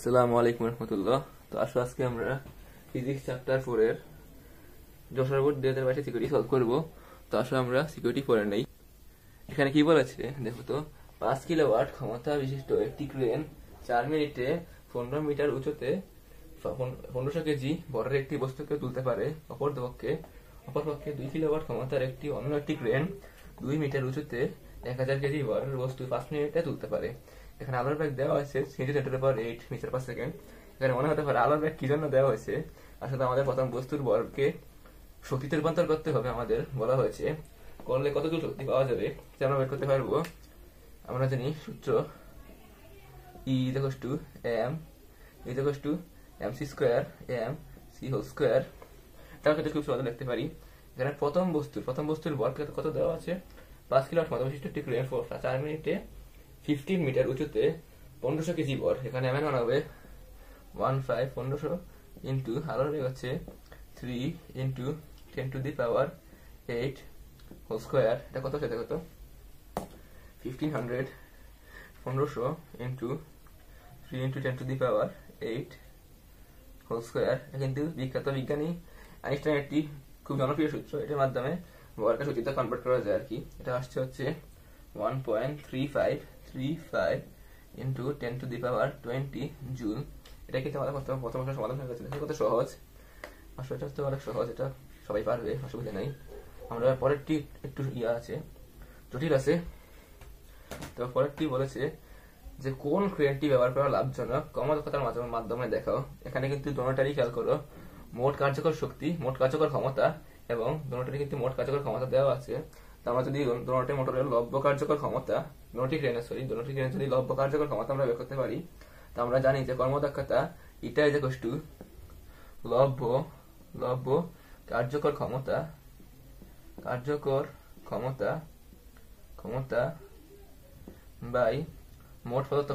আসসালামু আলাইকুম রহমতুল্লাহ। তো আসলে আজকে আমরা ফিজিক্স চ্যাপ্টার 4 এর যশোর বোর্ড 2022 সিকিউরিটি সলভ করব। তো আসলে আমরা সিকিউরিটি 4 নেই। এখানে কি বলেছে দেখো তো, 5 কিলোওয়াট ক্ষমতা বিশিষ্ট একটি ক্রেন 4 মিনিটে 15 মিটার উঁচুতে 1500 কেজি বরের একটি বস্তুকে তুলতে পারে। অপরপক্ষে 2 কিলোওয়াট ক্ষমতার অন্য একটি ক্রেন 2 মিটার উঁচুতে 1000 কেজি বরের বস্তু 5 মিনিটে তুলতে পারে। এখানে আলোর বেগ দেওয়া হয়েছে 10^8 মিটার পার সেকেন্ড। এখানে মনে হতে পারে আলোর বেগ কি জন্য দেওয়া হয়েছে। আসলে আমাদের প্রথম বস্তুর বরকে শক্তিতে রূপান্তর করতে হবে। আমাদের বলা হয়েছে করলে কতটুকু শক্তি পাওয়া যাবে সেটা আমরা বের করতে পারবো। আমরা জানি সূত্র E = mc square mc whole square. তাহলে খুব সহজে লিখতে পারি। এখানে প্রথম বস্তুর বর কত দেওয়া আছে, 5 কিলোওয়াট ক্ষমতা বিশিষ্ট একটি ক্রেন 4 মিনিটে 15 মিটার উঁচুতে 1500 কেজি বর। এখানে এমন হবে 1500 ইন্টু আলোর বেগ হচ্ছে 3 ইন্টু 10⁸ হোল স্কয়ার। এটা কত সেটা কত 1500 1500 ইন্টু 3 ইন্টু 10⁸ হোল স্কয়ার। কিন্তু বিখ্যাত বিজ্ঞানী আইনস্টাইনের একটি খুব জনপ্রিয় সূত্র, এটার মাধ্যমে বরকে শক্তিতে কনভার্ট করা যায় আর কি। এটা আসছে হচ্ছে 1.3535 ইন্টু 10⁻20 জুল। এটা কিন্তু আমাদের প্রথম সমাধান হয়ে গেছে। কত সহজ, আসলে এটা তো অনেক সহজ, এটা সবাই পারবে, অসুবিধা নেই। আমরা পরেরটি একটু আছে, জটিল আছে। তো পরেরটি বলেছে যে কোন ক্রেনটি ব্যবহার করা লাভজনক, কর্মদক্ষতার মাধ্যমে দেখাও। এখানে কিন্তু দোনোটারই খেয়াল করো, মোট কার্যকর শক্তি, মোট কার্যকর ক্ষমতা এবং দোনোটারই কিন্তু মোট কার্যকর ক্ষমতা দেওয়া আছে। আমরা যদি দোনোটি মোটরের লব্ধ কার্যকর ক্ষমতা, দোনোটি ক্রেনের যদি লব্ধ কার্যকর ক্ষমতা আমরা বের করতে পারি, তা আমরা জানি যে কর্মদক্ষতা এটা লব্ধ কার্যকর ক্ষমতা বাই মোট প্রদত্ত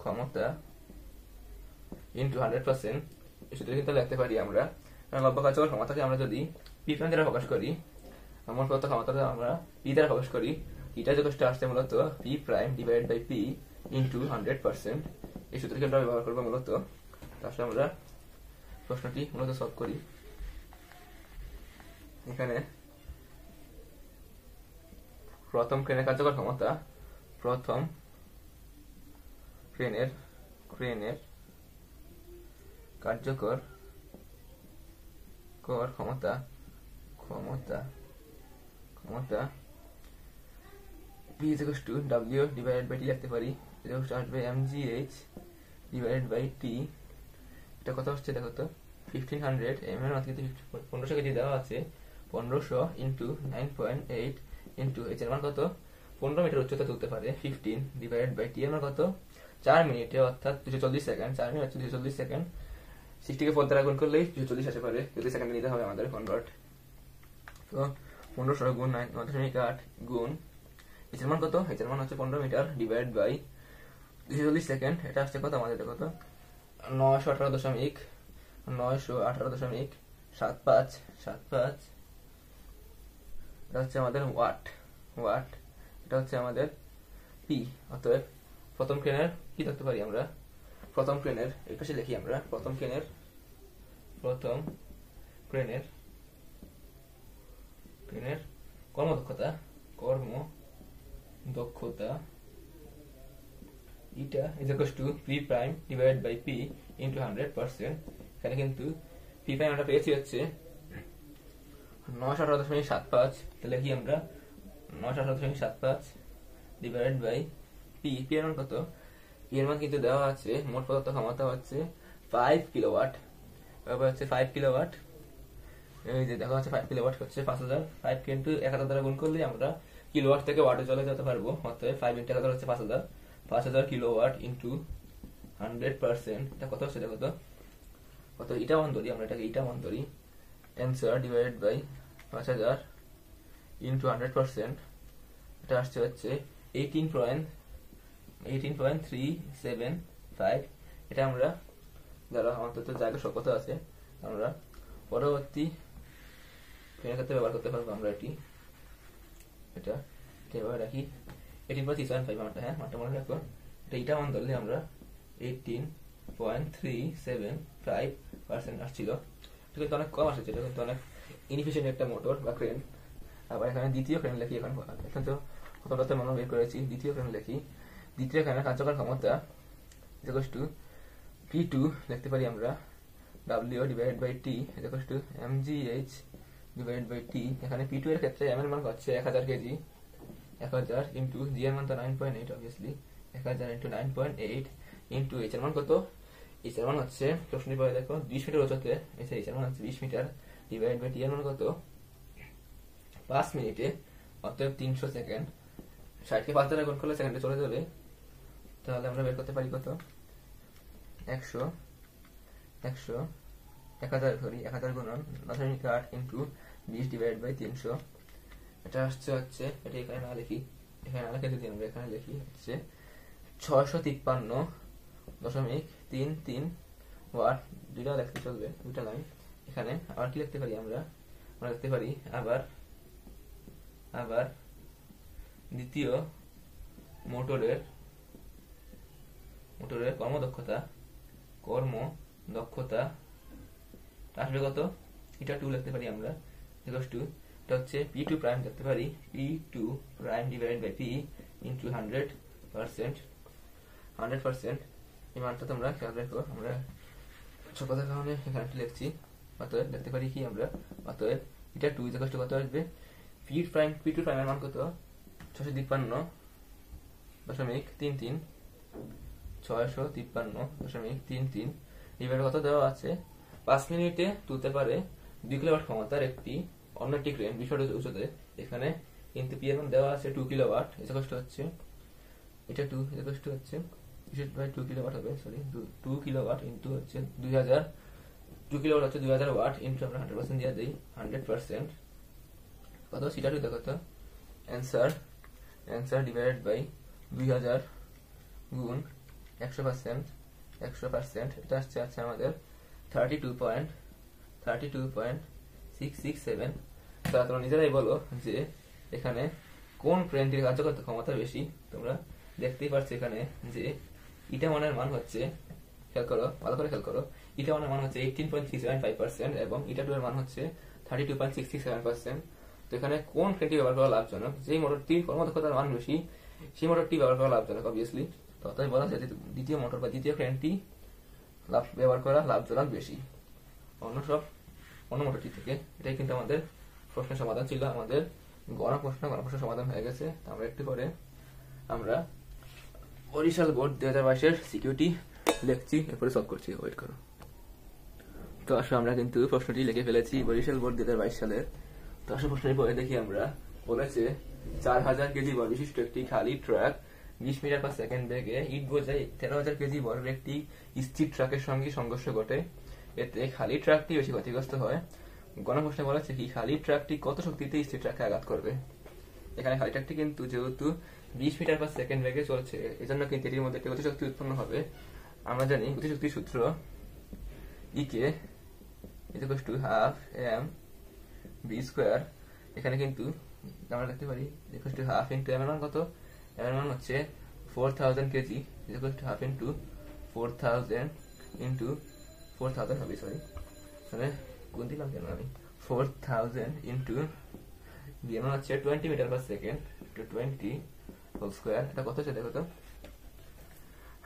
ক্ষমতা ইন্টু 100%। এই সূত্রে কিন্তু লিখতে পারি আমরা। লব্ধ কার্যকর ক্ষমতাকে আমরা যদি পি প্রাইম দ্বারা প্রকাশ করি, মোট প্রদত্ত ক্ষমতাকে আমরা পি দ্বারা প্রকাশ করি, এটা আসছে মূলত P prime divided by P into 100%। এই সূত্রকে আমরা ব্যবহার করবো মূলত। তারপরে আমরা প্রশ্নটি মূলত সলভ করি। এখানে প্রথম ক্রেনের কার্যকর ক্ষমতা, প্রথম ক্রেনের কার্যকর ক্ষমতা P = W divided by T লিখতে পারি। এটা আসবে mgh ডিভাইডেড বাই T। এটা কত হচ্ছে দেখো তো, 1500 m এর মাত্রা 1500 কেজি দেওয়া আছে, 1500 ইন্টু 9.8 ইন্টু h এর মান কত 15 মিটার উচ্চতা তুলতে পারে, 15 ডিভাইডেড বাই T এর মান কত 4 মিনিটে, অর্থাৎ 240 সেকেন্ড। 4 মিনিট হচ্ছে 240 সেকেন্ড। 60 কে 4 দ্বারা গুণ করলেই 240 আসে পারে, 240 সেকেন্ড নিতে হবে আমাদের কনভার্ট। তো 1500 গুণ 9.8 গুণ h এর মান কত, h এর মান হচ্ছে 15 মিটার ডিভাইড বাই 240 সেকেন্ড। এটা আসছে কত আমাদের কত 918.75 এটা হচ্ছে আমাদের ওয়াট। এটা হচ্ছে আমাদের পি। অতএব প্রথম ক্রেনের কি লিখতে পারি আমরা, প্রথম ক্রেনের এই পাশে লিখি আমরা, প্রথম ক্রেনের কর্মদক্ষতা এটা P prime divided by P into 100%। এখানে কিন্তু P প্রাইম আমরা পেয়েছি হচ্ছে 918.75। তাহলে কি আমরা 918.75 ডিভাইডেড বাই P এর মান কত, P এর মান কিন্তু দেওয়া আছে, মোট প্রদত্ত ক্ষমতা হচ্ছে 5 কিলোওয়াট। তারপর হচ্ছে 5 কিলোওয়াট, এই যে দেখা যাচ্ছে 5 কিলোওয়াট হচ্ছে 5000। 5 কে ইনটু 1000 দ্বারা গুণ করলে আমরা কিলোওয়াট থেকে ওয়াটে চলে যেতে পারবো। অতএব 5 ইনটু 1000 হচ্ছে 5000 কিলোওয়াট ইনটু 100%। এটা কত হচ্ছে দেখো তো, কত এটা মান ধরি আমরা, এটাকে এটা মান ধরি, অ্যানসার ডিভাইডেড বাই 5000 ইনটু 100%। এটা আসছে হচ্ছে 18.375। এটা আমরা যারা আমাদের তো জায়গা সকত আছে, আমরা পরবর্তী ক্ষেত্রে ব্যবহার করতে পারবো। আমরা এটা এভাবে রাখি 18.375 মানটা, হ্যাঁ মানটা মনে রাখো এটা মান ধরলে আমরা 18.375% আসছিল। এটা কিন্তু অনেক কম আসছে, এটা কিন্তু অনেক ইনএফিশিয়েন্ট একটা মোটর বা ক্রেন। আবার এখানে দ্বিতীয় ক্রেন লিখি, এখন তো কতটাতে মনে বের করেছি, দ্বিতীয় ক্রেন লিখি। দ্বিতীয় ক্রেনের কার্যকর ক্ষমতা ইকুয়ালস টু P2 লিখতে পারি আমরা W divided by T equals to mgh divided by T। এখানে P2 এর ক্ষেত্রে m এর মান হচ্ছে 1000 কেজি, 1000 ইন্টু g এর মান তো 9.8, অবভিয়াসলি 1000 ইন্টু 9.8 ইন্টু h এর মান কত, h এর মান হচ্ছে প্রশ্ন পরে দেখো 20 মিটার উচ্চতে, h এর মান হচ্ছে 20 মিটার ডিভাইড বাই T এর মান কত 5 মিনিটে, অতএব 300 সেকেন্ড। 60 কে 5 দ্বারা গুণ করলে সেকেন্ডে চলে যাবে, তাহলে আমরা বের করতে পারি কত 1000 ধরি, 1000 গুণন 9.8 ইন্টু 20 ডিভাইড বাই 300। এটা হচ্ছে এটা এখানে না লিখি, যদি আমরা এখানে লিখি হচ্ছে 653.33 ওয়াট। দুইটা লিখতে চলবে, দুইটা লাইন। এখানে আবার কি লিখতে পারি আমরা লিখতে পারি আবার দ্বিতীয় মোটরের কর্মদক্ষতা আসবে কত, এটা 2 লিখতে পারি আমরা ইকুয়ালস টু, এটা হচ্ছে P2 প্রাইম লিখতে পারি P2 prime divided by P into 100%। এই মানটা তোমরা খেয়াল রাখো, আমরা ছোটদের কারণে এখানে লিখছি। অতএব লিখতে পারি কি আমরা, অতএব এটা 2 ইকুয়ালস টু কত আসবে, P2 প্রাইমের মান কত 653.33 653.33। এবারে কত দেওয়া আছে, 5 মিনিটে তুলতে পারে 2 কিলোওয়াট ক্ষমতার একটি অন্য একটি ক্রেন 20 মিটার উচ্চতে। এখানে কিন্তু পি এর মান দেওয়া আছে 2 কিলোওয়াট, কষ্ট হচ্ছে এটা 2 কষ্ট হচ্ছে 2 কিলোওয়াট হবে, সরি 2 কিলোওয়াট ইনটু হচ্ছে 2000, 2 কিলোওয়াট হচ্ছে 2000 ওয়াট ইনটু আমরা 100% দিয়ে দেই 100%। কত সিটা 2 কত, অ্যানসার ডিভাইডেড বাই 2000 গুণ 100%, এটা আসছে আমাদের 32.667। তা তোমরা নিজেরাই বলো যে এখানে কোন ক্রেনটির কার্যকর ক্ষমতা বেশি। তোমরা দেখতেই পাচ্ছ এখানে যে ইটা মানের মান হচ্ছে, ভালো করে খেয়াল করো, ইটা মানের মান হচ্ছে 18.375% এবং ইটা 2 এর মান হচ্ছে 32.667%। তো এখানে কোন ক্রেনটি ব্যবহার করা লাভজনক, যেই মোটরটির কর্মদক্ষতার মান বেশি সেই মোটরটি ব্যবহার করা লাভজনক, অবভিয়াসলি। তাই বলা যায় যে দ্বিতীয় মোটর বা দ্বিতীয় ক্রেনটি ব্যবহার করা লাভজনক বেশি অন্য মোটরটি থেকে। এটাই কিন্তু আমাদের প্রশ্নের সমাধান ছিল, আমাদের গণপ্রশ্ন সমাধান হয়ে গেছে। আমরা একটু পরে আমরা বরিশাল বোর্ড 2022-এর সিকিউরিটি লিখছি, এরপরে সলভ করছি, ওয়েট করো। তো আসলে আমরা কিন্তু প্রশ্নটি লিখে ফেলেছি বরিশাল বোর্ড 2022 সালের। তো আসলে প্রশ্নটি পরে দেখি আমরা, বলেছে 4000 কেজি বর বিশিষ্ট একটি খালি ট্রাক 20 মিটার পার সেকেন্ড বেগে ইট বোঝাই 13000 কেজি বরের একটি স্থির ট্রাকের সঙ্গে সংঘর্ষ ঘটে, এতে খালি ট্রাকটি বেশি ক্ষতিগ্রস্ত হয়। গণপ্রশ্নে বলেছে কি খালি ট্রাকটি কত শক্তিতে স্থির ট্রাকে আঘাত করবে। এখানে খালি ট্রাকটি কিন্তু যেহেতু 20 মিটার পার সেকেন্ড বেগে চলছে, এজন্য কিন্তু এটির মধ্যে একটি গতিশক্তি উৎপন্ন হবে। আমরা জানি গতিশক্তির সূত্র KE equals to half M V square. এখানে কিন্তু আমরা লিখতে পারি equals to half into M এর মান কত, এম এর মান হচ্ছে 4000 KG equals to half into 4000 into 4000 হবে, সরি মানে কোন দিলাম কেন আমি, 4000 ইন্টু বি এর মান হচ্ছে 20 metre per second to 20 whole square. এটা কত হচ্ছে দেখো তো,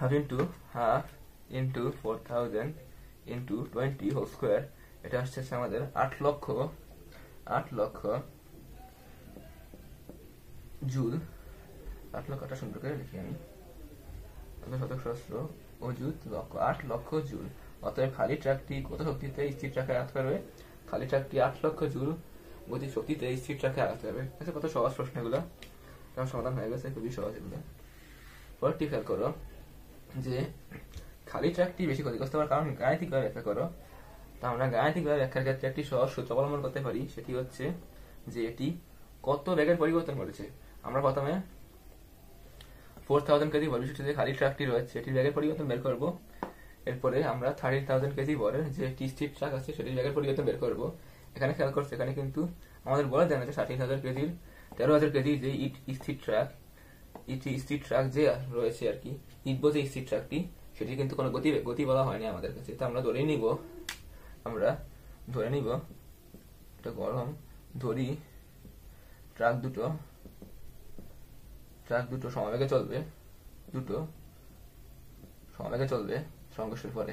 half into 4000 into 20 whole square. এটা আসছে আমাদের 8 লক্ষ জুল। 8 লক্ষটা সুন্দর করে লিখি আমি, শতক সহস্র অযুত লক্ষ, 8 লক্ষ জুল। অতএব খালি ট্রাকটি কত শক্তিতে স্থির ট্রাকে আঘাত করবে, খালি ট্রাকটি 8 লক্ষ জুল গতি শক্তিতে স্থির ট্রাকে আঘাত করবে। আচ্ছা, কত সহজ প্রশ্ন এগুলো, সমাধান হয়ে গেছে, খুবই সহজ এগুলো। পরেরটি খেয়াল করো যে খালি ট্রাকটি বেশি ক্ষতিগ্রস্ত হওয়ার কারণ গাণিতিকভাবে ব্যাখ্যা করো। তা আমরা গাণিতিকভাবে ব্যাখ্যার ক্ষেত্রে একটি সহজ সূত্র অবলম্বন করতে পারি, সেটি হচ্ছে যে এটি কত বেগের পরিবর্তন করেছে। আমরা প্রথমে 4000 কেজি বর বিশিষ্ট যে খালি ট্রাকটি রয়েছে এটির বেগের পরিবর্তন বের করব। এরপরে আমরা 30,000 কেজি বরের যে স্থির ট্রাক আছে সেটির বেগের পরিবর্তন বের করব। এখানে খেয়াল করছে, এখানে কিন্তু আমাদের বলা যায় না যে 60,000 কেজির 13,000 কেজি যে স্থির ট্রাক স্থির ট্রাক যে রয়েছে আর কি, ইটবো যে স্থির ট্রাকটি, সেটি কিন্তু কোনো গতি বলা হয়নি আমাদের কাছে। তো আমরা ধরে নিব এটা গরম, ধরি ট্রাক দুটো সমবেগে চলবে, সংঘর্ষের পরে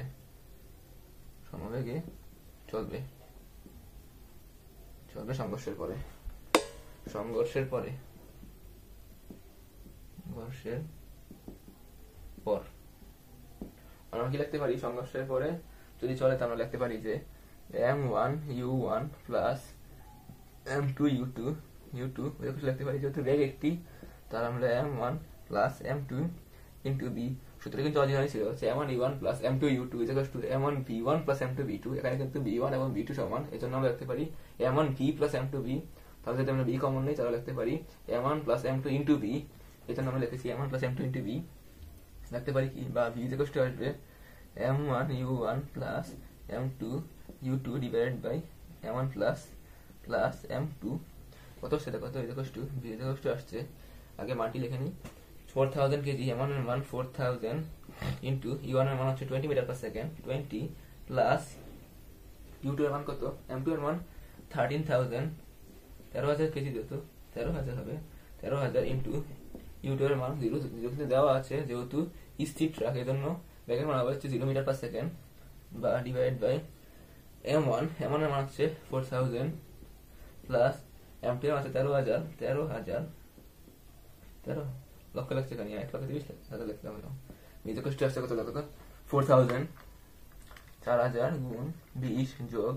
সমবেগে চলবে সংঘর্ষের পর আমরা কি লিখতে পারি? সংঘর্ষের পরে যদি চলে তো আমরা লিখতে পারি যে m1u1 প্লাস m2u2 লিখতে পারি। যেহেতু বেগ একটি, তার আমরা m1 plus m2 into b, সূত্রটা কিন্তু অরিজিনালি ছিল হচ্ছে m1u1 plus m2u2 m1v1 plus m2v2। এখানে কিন্তু v1 এবং v2 সমান, এই জন্য আমরা লিখতে পারি m1v প্লাস m2v। তাহলে যদি আমরা b কমন নেই তাহলে লিখতে পারি m1 plus m2 into b, এই জন্য আমরা লিখেছি m1 plus m2 into b। লিখতে পারি কি, বা v আসবে m1u1 plus m2u2 divided by m1 plus m2 কত সেটা কত v আসছে, আগে মানটি লিখে নিই, 4000 কেজি, m1 এর মান 4000 ইন্টু u1 এর মান হচ্ছে 20 metre per second, 20 plus u2 এর মান কত, m2 এর মান 13000 কেজি, যেহেতু 13000 হবে, 13000 ইন্টু u2 এর মান 0 দেওয়া আছে, যেহেতু স্থির ট্রাক এই জন্য বেগের মান হচ্ছে 0 মিটার পার সেকেন্ড, বা ডিভাইড বাই m1 এর মান হচ্ছে 4000 প্লাস m2 এর মান হচ্ছে 13000 লক্ষ লাগছে, কেন 1,20,000 লিখলাম। মিজে কষ্ট আসছে কত কত, 4000 4000 গুণ 20 যোগ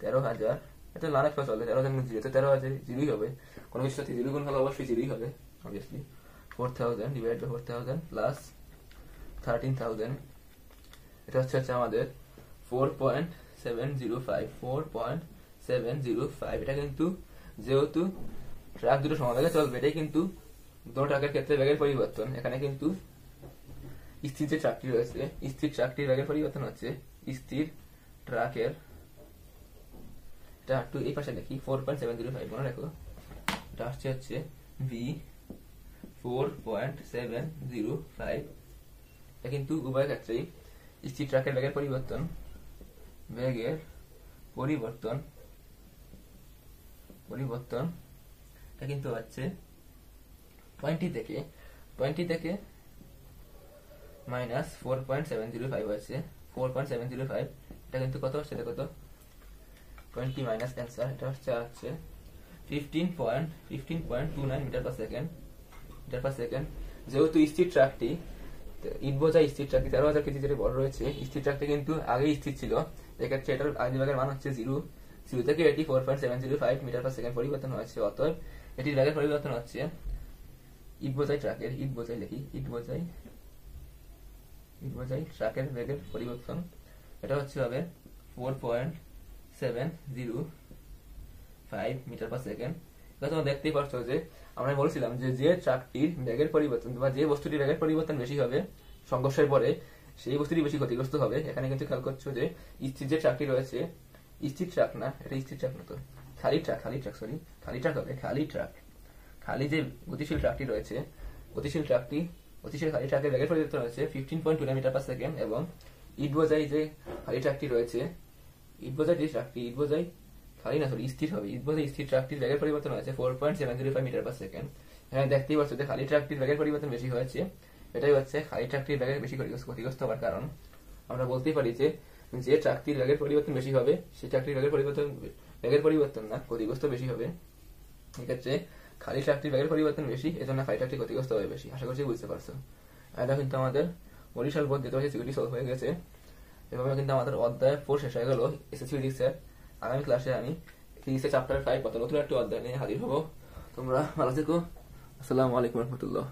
13000, এটা না লেখা চলে, 13000 গুণ 0, তো 13000 0ই হবে, কোনো কিছুর সাথে 0 গুণ হলে অবশ্যই 0ই হবে অবভিয়াসলি। 4000 ডিভাইড বাই 4000 প্লাস 13000, এটা হচ্ছে আমাদের 4.705। এটা কিন্তু যেহেতু ট্রাক দুটো সমবেগে চলবে, এটাই কিন্তু দুটো ট্রাকের ক্ষেত্রে বেগের পরিবর্তন। এখানে কিন্তু স্থির যে ট্রাকটি রয়েছে, স্থির ট্রাকটির বেগের পরিবর্তন হচ্ছে স্থির ট্রাকের, এটা একটু এই পাশে লিখি 4.705, মনে রাখো এটা আসছে হচ্ছে v 4.705। এটা কিন্তু উভয় ক্ষেত্রেই স্থির ট্রাকের বেগের পরিবর্তন এটা কিন্তু হচ্ছে 20 থেকে মাইনাস 4.705 হচ্ছে 4.705। এটা কিন্তু কত হচ্ছে, কত 20 মাইনাস অ্যান্সার, এটা হচ্ছে 15.29 মিটার পার সেকেন্ড। যেহেতু স্থির ট্রাকটি ইটবোঝাই স্থির ট্রাকটি 13000 কেজি যেটা বড় রয়েছে, স্থির ট্রাকটি কিন্তু আগেই স্থির ছিল, এক্ষেত্রে এটার আগের মান হচ্ছে 0 থেকে এটি 4.705 মিটার পার সেকেন্ড পরিবর্তন হয়েছে। অতএব এটির বেগের পরিবর্তন হচ্ছে ইটবোঝাই ট্রাকের, ইটবোঝাই ট্রাকের বেগের পরিবর্তন, এটা হচ্ছে হবে 4.705 মিটার পার সেকেন্ড। এটা তোমরা দেখতেই পাচ্ছ যে আমরা বলছিলাম যে ট্রাকটির বেগের পরিবর্তন বা যে বস্তুটির বেগের পরিবর্তন বেশি হবে সংঘর্ষের পরে, সেই বস্তুটি বেশি ক্ষতিগ্রস্ত হবে। এখানে কিন্তু খেয়াল করছো যে স্থির যে ট্রাকটি রয়েছে, স্থির ট্রাক না, এটা স্থির ট্রাক না, তো খালি ট্রাক খালি যে গতিশীল ট্রাকটি রয়েছে, গতিশীল খালি ট্রাকের বেগের পরিবর্তন হচ্ছে 15.29 মিটার পার সেকেন্ড। এবং ইটবোঝাই যে খালি ট্রাকটি রয়েছে, স্থির ট্রাকটির বেগের পরিবর্তন হয়েছে 4.705 মিটার পার সেকেন্ড। এখানে দেখতেই পাচ্ছ যে খালি ট্রাকটির বেগের পরিবর্তন বেশি হয়েছে, এটাই হচ্ছে খালি ট্রাকটির বেগের বেশি ক্ষতিগ্রস্ত হওয়ার কারণ। আমরা বলতেই পারি যে ট্রাকটির বেগের পরিবর্তন বেশি হবে, সেই ট্রাকটির বেগের পরিবর্তন না, ক্ষতিগ্রস্ত বেশি হবে। এক্ষেত্রে খালি ট্রাকটির বেগের পরিবর্তন বেশি, এজন্য খালি ট্রাকটি ক্ষতিগ্রস্ত হবে বেশি। আশা করছি বুঝতে পারছো। এটা কিন্তু আমাদের বরিশাল বোর্ড যেটা হচ্ছে সিকিউরিটি সলভ হয়ে গেছে। এভাবে কিন্তু আমাদের অধ্যায় 4 শেষ হয়ে গেল এসএসসি ফিজিক্সের। আগামী ক্লাসে আমি ফিজিক্সের চ্যাপ্টার 5 নতুন একটা অধ্যায় নিয়ে হাজির হবো। তোমরা ভালো থেকো। আসসালামু আলাইকুম রহমতুল্লাহ।